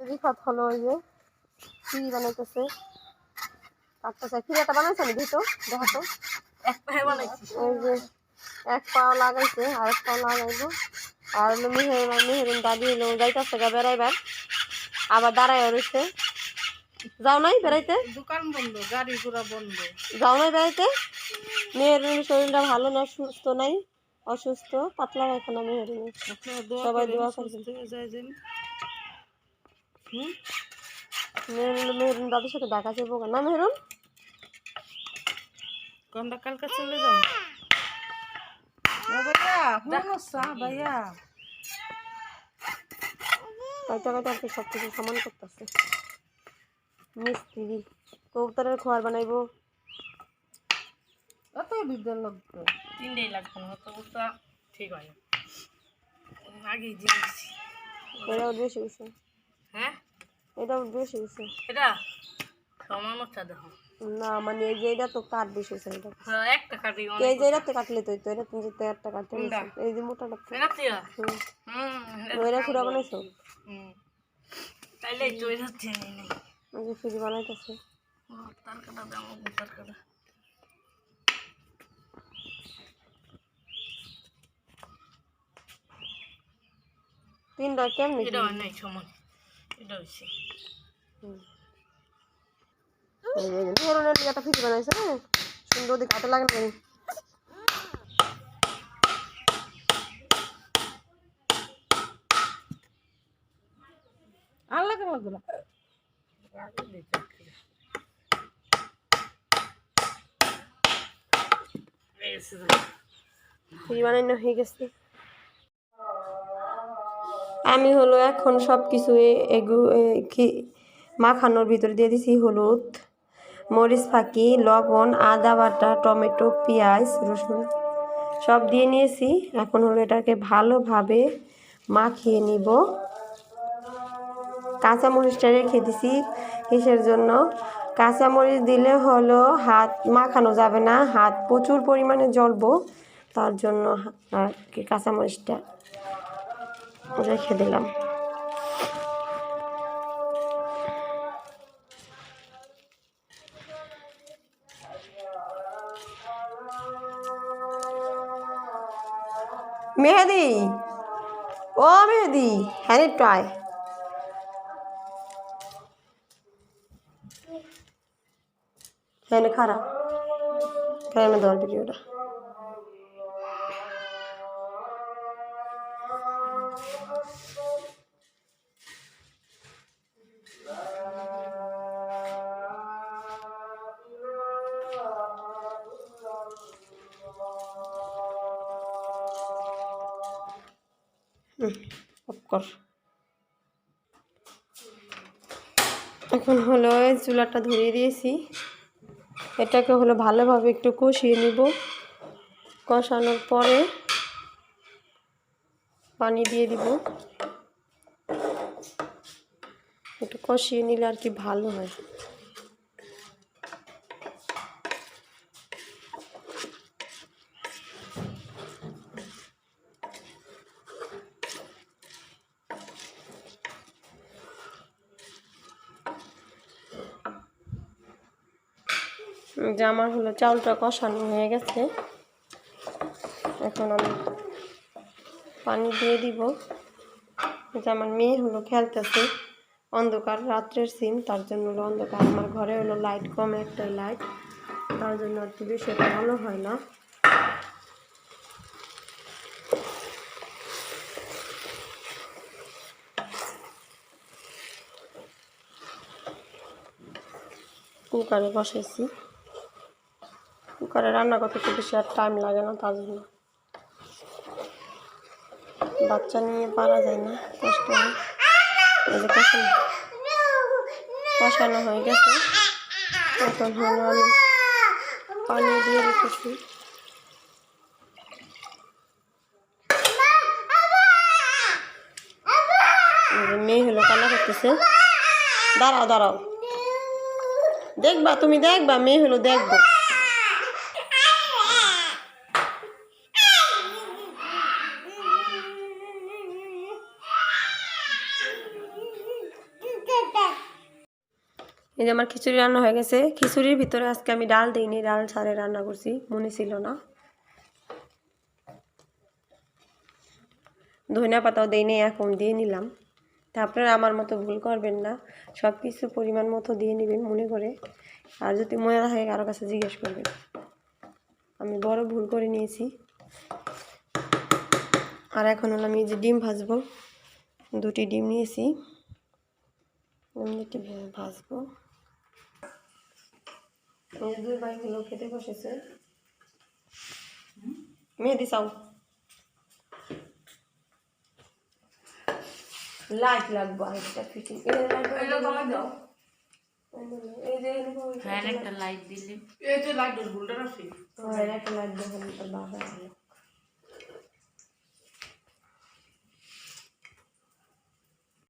রিফাত হলো ওই যে খিরি বানাইতেছে কাটতেছে খিরিটা বানাইছে আমি দিত দেখো তো এক পায়ে বানাইছি ওই যে এক পা লাগাইছে আর এক পা লাগাইবো আর হলো মেহেরুন দাদি হলো যাইতেছে গা বেড়াইবার আবার দাঁড়ায় রয়েছে যাও নাই বেড়াইতে দোকান বন্ধ গাড়ি ঘোড়া বন্ধ যাও নাই বেড়াইতে মেহেরুনের শরীরটা ভালো না সুস্থ নাই অসুস্থ পাতলা পায়খানা মেহেরুনের সবাই দোয়া করবেন মেহেরুন দাদুর সাথে ঢাকা যাবো না মেহেরুন আমরা কালকে চলে যাবো ভাইয়া কাইটা কাইটা আর কি সব কিছু সমান করতেছে মিস্ত্রি কবুতরের খোয়ার বানাইবো অত বিদ্যার লাগবে 3 দিন লাগবে না তো ওটা ঠিক হয় আগে দিয়েছি এটাও বেশি গেছে হ্যাঁ এটাও বেশি গেছে এটা সমান হচ্ছে দেখো না মানে এই যে এটা তো কাট বেশি হয়েছে এটা হ্যাঁ একটা কাটি এই যে এটাতে কাটলে তো এটা তুমি যে একটা কাটতে এই যে মোটাটা এটা তিয়া ওইরা খুঁড়া বানাইছো তাইলে তো এটা তিয়া নেই ওই যে ফ্রি বানাইতেছে তার কাটা দাম তার কাটা তিনটা কেমনি এটা নাই সমান এটা হচ্ছে ধরনের একটা ফ্রি বানাইছে সুন্দর দিকে হাতে লাগে না আল্লাহ কেমন লাগলো ফ্রি বানানো হয়ে গেছে আমি হলো এখন সব কিছু মাখানোর ভিতরে দিয়ে দিছি হলুদ মরিচ ফাঁকি লবণ আদা বাটা টমেটো পেঁয়াজ রসুন সব দিয়ে নিয়েছি এখন হলো এটাকে ভালোভাবে মাখিয়ে নিব কাঁচামরিচটা রেখে দিছি কিসের জন্য কাঁচামরিচ দিলে হলো হাত মাখানো যাবে না হাত প্রচুর পরিমাণে জ্বলবো তার জন্য আর কি কাঁচামরিচটা রেখে দিলাম মেহেদি ও মেহেদি হ্যাঁ একটু আয় হ্যাঁ খারাপ কেন দেওয়ার ভিডিওটা এখন হলো চুলাটা ধরিয়ে দিয়েছি এটাকে হলো ভালোভাবে একটু কষিয়ে নিব কষানোর পরে পানি দিয়ে দিব একটু কষিয়ে নিলে আর কি ভালো হয় যে আমার হলো চাউলটা কষানো হয়ে গেছে এখন আমি পানি দিয়ে দিব যে আমার মেয়ে হলো খেলতেছে অন্ধকার রাত্রের সিন তার জন্য হলো অন্ধকার আমার ঘরে হলো লাইট কম একটাই লাইট তার জন্য আর কি বেশি ভালো হয় না কুকারে বসাইছি কুকারে রান্না করতে খুব বেশি আর টাইম লাগে না তার জন্য বাচ্চা নিয়ে পারা যায় না কষ্ট হয় এই যে কষানো হয়ে গেছে এখন হলো আমি পানি দিয়ে রেখেছি মেয়ে হলো কান্না করতেছে দাঁড়াও দাঁড়াও দেখবা তুমি দেখবা মেয়ে হলো দেখবো এই যে আমার খিচুড়ি রান্না হয়ে গেছে। খিচুড়ির ভিতরে আজকে আমি ডাল দিইনি, ডাল ছাড়ে রান্না করছি, মনে ছিল না। ধনিয়া পাতাও দিইনি, এখন দিয়ে নিলাম। তা আপনারা আমার মতো ভুল করবেন না, সব কিছু পরিমাণ মতো দিয়ে নেবেন মনে করে। আর যদি মনে থাকে কারো কাছে জিজ্ঞেস করবেন। আমি বড় ভুল করে নিয়েছি। আর এখন হলো আমি যে ডিম ভাজবো, 2টি ডিম নিয়েছি, এমনিটি ভাজবো। এই যে 2 ভাই হলো খেতে বসেছে। মেহেদি চাও, লাইট লাগবে আরেকটা ফিটিং। এই যে ফ্যান একটা লাইট দিলে একটা লাইট দেবেন, তোর বাবা